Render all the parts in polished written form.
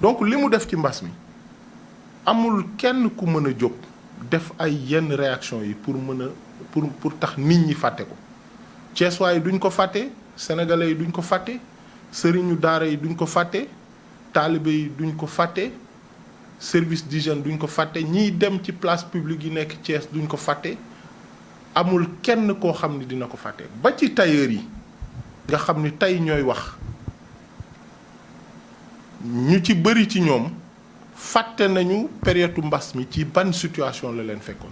donc li mu def ci mbas mi amul kenn ku mën a jóg def ay yenn réaction yi pour mën a pour tax nit ñi fàtte ko Ceeswaa yi duñ ko fàtte sénégalais yi duñ ko fàtte sëriñu daara yi duñ ko fàtte taalibe yi duñ ko fàtte service d'hygiène duñ ko fàtte ñiy dem ci place publique yi nekk Thiès duñ ko fàtte amul kenn koo xam ni dina ko fàtte ba ci tailleur yi nga xam ni tey ñooy wax ñu ci bëri ci ñoom fàtte nañu période mbas mi ci ban situation la leen fekkoon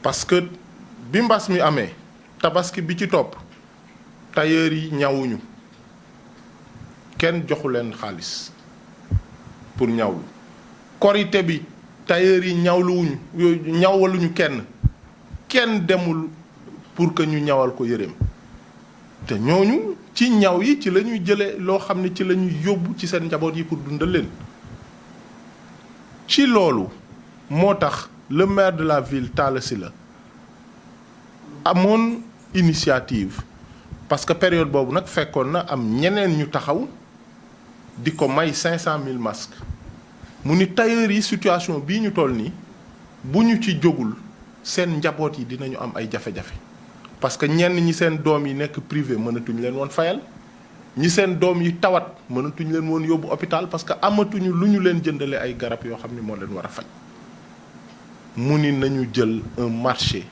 parce que bi mbas mi amee tabaski bi ci topp tailleur yi ñawuñu kenn joxu leen xaalis pour ñawlu korité bi tailleur yi ñawaluñu kenn demul pour que ñu ñawal ko yëreem te ñooñu ci ñaw yi ci la ñuy jëlee loo xam ne ci la ñuy yóbbu ci seen njaboot yi pour dundal leen ci loolu moo tax le maire de la ville Talla Sylla amoon initiative parce que période boobu nag fekkoon na am ñeneen ñu taxaw di ko may 500 000 masques mu ni tailleur yi situation bii ñu toll nii bu ñu ci jógul seen njaboot yi dinañu am ay jafe-jafe parce que ñenn ñi seen doom yi nekk privé mënatuñ leen woon fayal ñi seen doom yi tawat mënatuñ leen woon yóbbu hôpital parce que amatuñu lu ñu leen jëndale ay garab yoo xam ni moo leen war a faj mu ni nañu jël un marché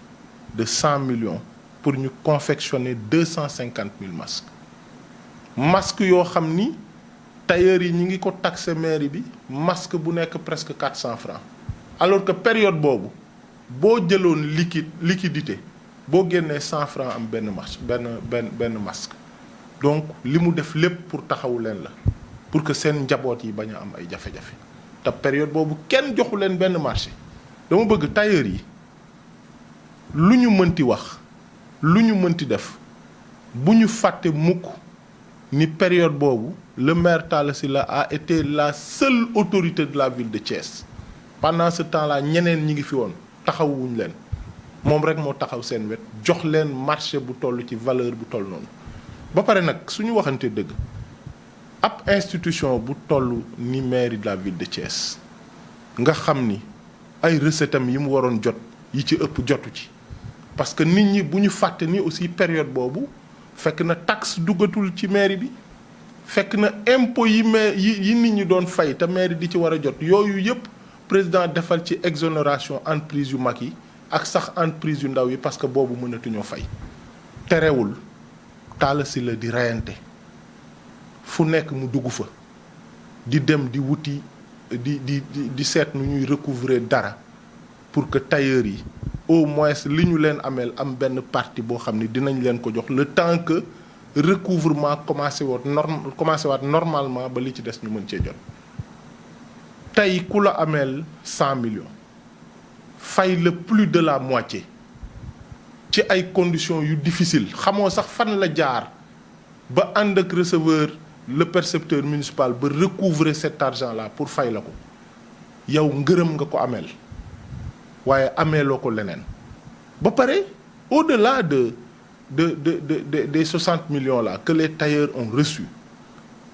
de 100 millions pour ñu confectionner 250 000 masques yoo xam ni tailleurs yi ñi ngi ko taxé mairie bi masque bu nekk presque 400 francs alors que période boobu boo jëloon liquidité boo génnee 100 francs am benn masque donc li mu def lépp pour taxawu leen la pour que seen njaboot yi bañ a am ay jafe-jafe te période boobu kenn joxu leen benn marché dama bëgg tailleurs yi lu ñu mënti wax lu ñu mënti def bu ñu fàtte mukk ni période boobu le maire Talla Sylla a été la seule autorité de la ville de Thiès pendant ce temps-là ñeneen ñi ngi fi woon taxawuñ leen moom rek moo taxaw seen wet jox leen marché bu toll ci valeur bu toll noonu ba pare nag suñu waxante dëgg ab institution bu toll ni mairie de la ville de Thiès nga xam ni ay recette am yi mu waroon jot yi ci ëpp jotu ci parce que nit ñi bu ñu fàtte ni aussi période boobu fekk na taxe duggatul ci mairie bi fekk na impôt yi nit ñi doon fay te mairie di ci war a jot yooyu yëpp président defal ci exonération entreprise yu mag yi ak sax entreprise yu ndaw yi parce que boobu mënatuñoo fay terewul Talla Sylla di reyante fu nekk mu dugg fa di dem di wuti di seet nu ñuy recouvrer dara pour que tailleurs yi au moins li ñu leen ameel am benn partie boo xam ni dinañ leen ko jox le temps que recouvrement commencé waat normalement ba li ci des ñu mën cee jot tey ku la ameel 100 millions fay le plus de la moitié ci ay conditions yu difficile xamoo sax fan la jaar ba ànd ak receveur le percepteur municipal ba recouvrer cet argent là pour fay la ko yow ngërëm nga ko ameel waaye ameeloo ko leneen ba pare au-delà des 60 millions là que les tailleurs ont reçu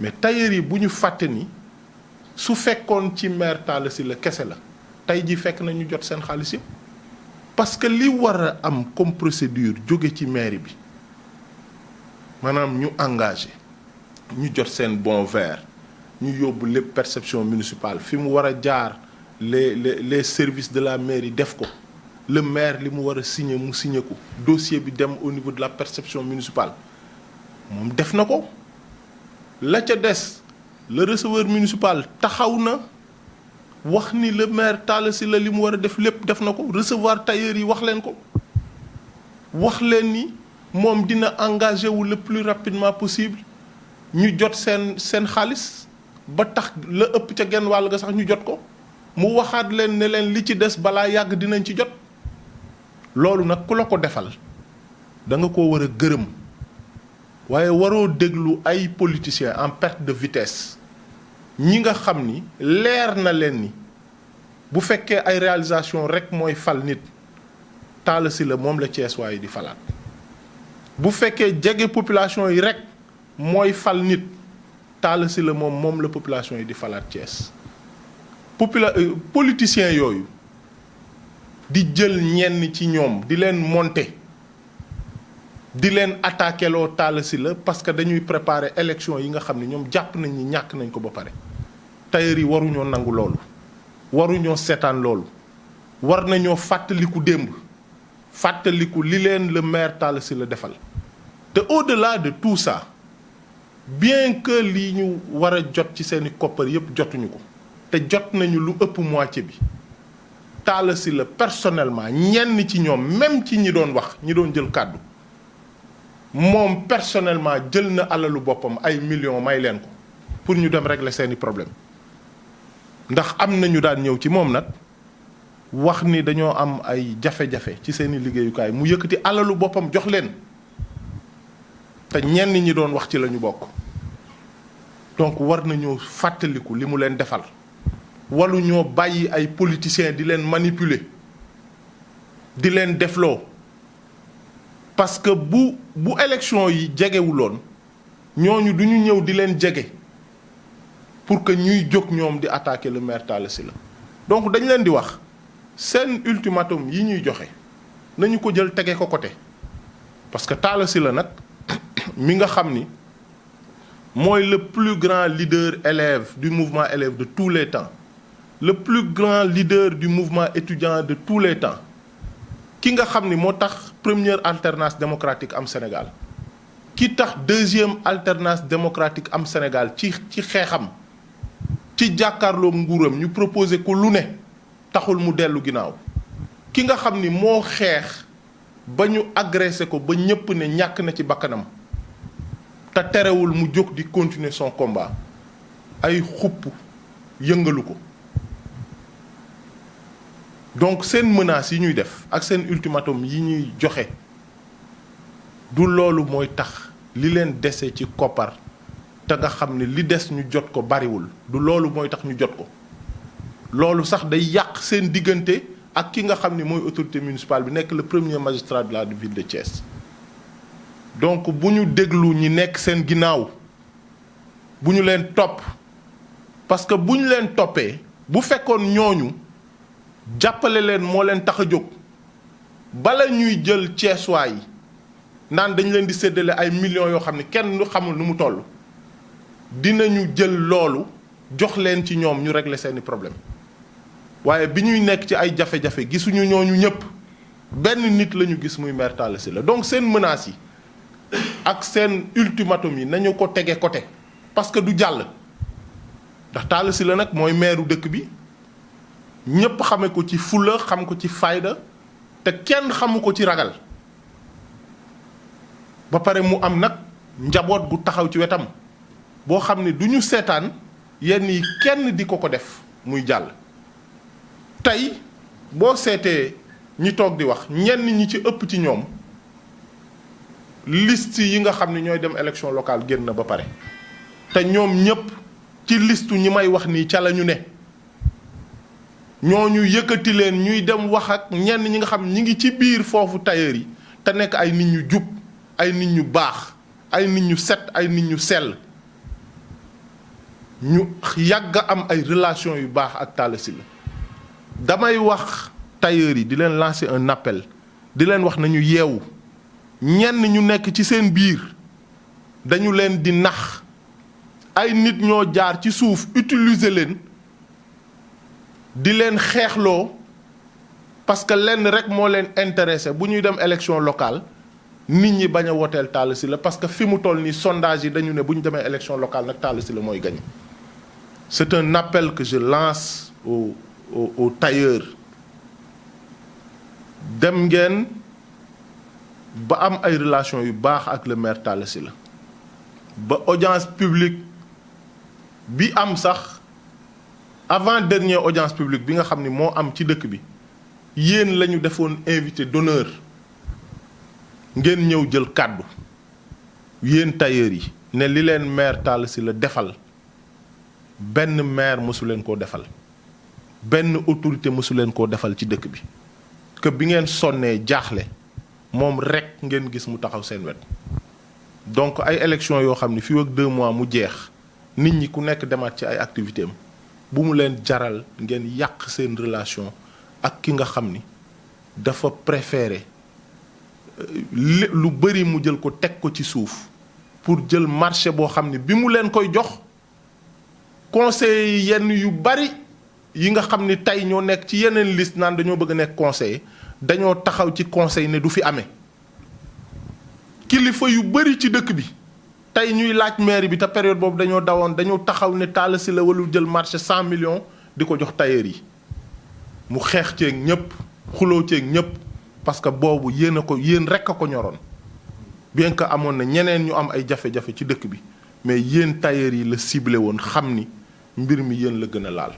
mais tailleurs yi bu ñu fàtte ni su fekkoon ci maire Talla Sylla kese la tey ji fekk na ñu jot seen xaalis yëpp parce que li war a am comme procédure jóge ci mairie bi maanaam ñu engagé ñu jot seen bon vert ñu yóbbu lépp perception municipale fi mu war a jaar les services de la mairie def ko le maire li mu war a signer mu signer ko dossier bi dem au niveau de la perception municipale moom def na ko la ca des le receveur municipal taxaw na wax ni le maire Talla Sylla li mu war a def lépp def na ko recevoir tailleurs yi wax leen ko wax leen ni moom dina engagé wu le plus rapidement possible ñu jot seen xaalis ba tax la ëpp ca genn wàll ga sax ñu jot ko mu waxaat leen ne leen li ci des balaa yàgg dinañ ci jot loolu nag ku la ko defal da nga koo war a gërëm waaye waroo déglu ay politiciens en perte de vitesse ñi nga xam ni leer na leen ni bu fekkee ay réalisation rek mooy fal nit Talla Sylla moom la Thiès waaye di falaat bu fekkee jege population yi rek mooy fal nit Talla Sylla moom la population yi di falaat Thiès politiciens yooyu di jël ñenn ci ñoom di leen monter di leen attaquer loo Talla Sylla parce que dañuy préparer élection yi nga xam ne ñoom jàpp nañ ni ñàkk nañ ko ba pare. tailleur yi waruñoo nangu loolu waruñoo seetaan loolu war nañoo fàttaliku démb fàttaliku li leen le maire Talla Sylla defal te au-delà de tout ça bien que lii ñu war a jot ci seeni koppar yépp jotuñu ko te jot nañu lu ëpp moitié bi Talla Sylla personnellement ñenn ci ñoom même ci ñi doon wax ñi doon jël kàddu moom personnellement jël na alalu boppam ay millions may leen ko pour ñu dem régler seeni problème ndax am na ñu daan ñëw ci moom nag wax ni dañoo am ay jafe-jafe ci seeni liggéeyukaay mu yëkkati alalu boppam jox leen te ñenn ñi doon wax ci la ñu bokk donc war nañoo fàttaliku li mu leen defal walu ñoo bàyyi ay politiciens di leen manipuler di leen defloo parce que bu élection yi jegewuloon ñooñu du ñu ñëw di leen jege pour que ñuy jóg ñoom di attaquer le maire Talla Sylla donc dañ leen di wax seen ultimatum yi ñuy joxe nañu ko jël tege ko côté parce que Talla Sylla nag mi nga xam ni mooy le plus grand leader élève du mouvement élève de tous les temps le plus grand leader du mouvement étudiant de tous les temps ki nga xam ni moo tax première alternance démocratique am Sénégal ki tax deuxième alternance démocratique am Sénégal ci xeexam ci jàkkaarloo nguuram ñu proposé ko lu ne taxul mu dellu ginnaaw ki nga xam ni moo xeex ba ñu agressé ko ba ñépp ne ñàkk na ci bakkanam te terewul mu jóg di continuer son combat ay xupp yëngalu ko donc seen menaces yi ñuy def ak seen ultimatum yi ñuy joxe du loolu mooy tax li leen dese ci koppar te nga xam ne li des ñu jot ko bariwul du loolu mooy tax ñu jot ko loolu sax day yàq seen diggante ak ki nga xam ni mooy autorité municipale bi nekk le premier magistrat de la ville de Thiès donc bu ñu déglu ñi nekk seen ginnaaw bu ñu leen topp parce que bu ñu leen toppee bu fekkoon ñooñu jàppale leen moo leen tax a jóg bala ñuy jël Thiessois yi naan dañ leen di séddale ay millions yoo xam ne kenn xamul nu mu toll dinañu jël loolu jox leen ci ñoom ñu régler seeni problème waaye bi ñuy nekk ci ay jafe-jafe gisuñu ñooñu ñëpp benn nit la ñu gis muy maire Talla Sylla donc seen menaces yi ak seen ultimatum yi nañu ko tege côté parce que du jàll ndax Talla Sylla nag mooy maire dëkk bi ñëpp xame ko ci fulla xam ko ci fayda te kenn xamu ko ci ragal ba pare mu am nag njaboot gu taxaw ci wetam boo xam ne du ñu seetaan yenn yi kenn di ko def muy jàll tey boo seetee ñi toog di wax ñenn ñi ci ëpp ci ñoom liste yi nga xam ne ñooy dem élection locale génn na ba pare te ñoom ñëpp ci liste ñi may wax nii ca la ñu ne ñooñu yëkkati leen ñuy dem wax ak ñenn ñi nga xam ñi ngi ci biir foofu tailleur yi te nekk ay nit ñu jub ay nit ñu baax ay nit ñu set ay nit ñu sell ñu yàgg am ay relation yu baax ak Talla Sylla damay wax tailleur yi di leen lancer un appel di leen wax nañu yeewu ñenn ñu nekk ci seen biir dañu leen di nax ay nit ñoo jaar ci suuf utiliser leen di leen xeexloo parce que lenn rek moo leen intéressé bu ñuy dem élection locale nit ñi bañ a woteel Talla Sylla parce que fi mu toll nii sondage yi dañu ne bu ñu demee élection locale nag Talla Sylla mooy gagné. C'est un appel que je lance aux tailleurs dem ngeen ba am ay relation yu baax ak le maire Talla Sylla ba audience publique bi am sax avant dernière audience publique bi nga xam ni moo am ci dëkk bi yéen la ñu defoon invité d'honneur ngeen ñëw jël kàddu yéen tailleurs yi ne li leen maire Talla Sylla defal benn maire mësu leen koo defal benn autorité mësu leen koo defal ci dëkk bi que bi ngeen sonnee jaaxle moom rek ngeen gis mu taxaw seen wet. donc ay élections yoo xam ne fii ak 2 mois mu jeex nit ñi ku nekk demaat ci ay activités am bu mu leen jaral ngeen yàq seen relation ak ki nga xam ni dafa préférer lu bëri mu jël ko teg ko ci suuf pour jël marché boo xam ne bi mu leen koy jox conseil yenn yu bari yi nga xam ni tey ñoo nekk ci yeneen liste naan dañoo bëgg a nekk conseiller dañoo taxaw ci conseil ne du fi amee kilifa yu bari ci dëkk bi tey ñuy laaj maire bi te période boobu dañoo taxaw ne Talla Sylla walu jël marché 100 millions di ko jox tailleur yi mu xeex ceeg ñëpp xuloo ceeg ñëpp parce que boobu yéen rekk a ko ñoroon bien que amoon na ñeneen ñu am ay jafe-jafe ci dëkk bi mais yéen tailleur yi la ciblé woon xam ni mbir mi yéen la gën a laal.